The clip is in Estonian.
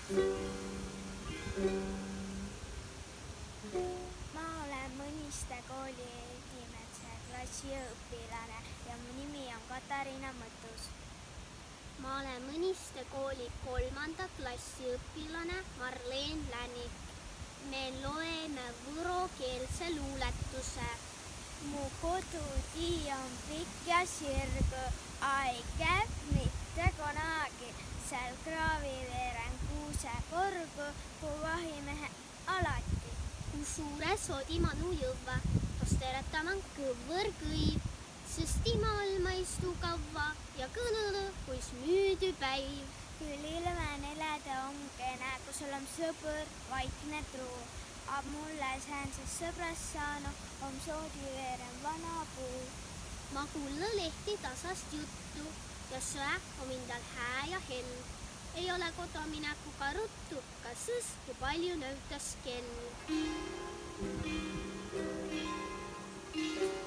Ma olen Mõniste kooli esimese klassi õpilane ja mu nimi on Katariina Mõttus. Ma olen Mõniste kooli 3. klassi õpilane Marleen Lännik. Me loeme võrokeelse luuletuse. Mu kodutii on pikk ja sirgu, ai käib mitte kunagi. Seal kraaviveeren kuuseporgu, kui vahimehe alati. Kusjuures odimanu jõvva, tosteretaman kõvõr kõiv, sest ima all ma istu kavva ja kõnõlõ, kuis müüdü päiv. Küll ilmene elada ongene, kui sul on sõbõr, vaikne truu. Ab mulle säänsest sõbrast saanu, on soodiveeren vana puu. Ma kulla lehti tasast juttu ja söö on mindal hää ja hell. Ei ole kodominekuga ruttu, ka sõs, kui palju nõutas kell.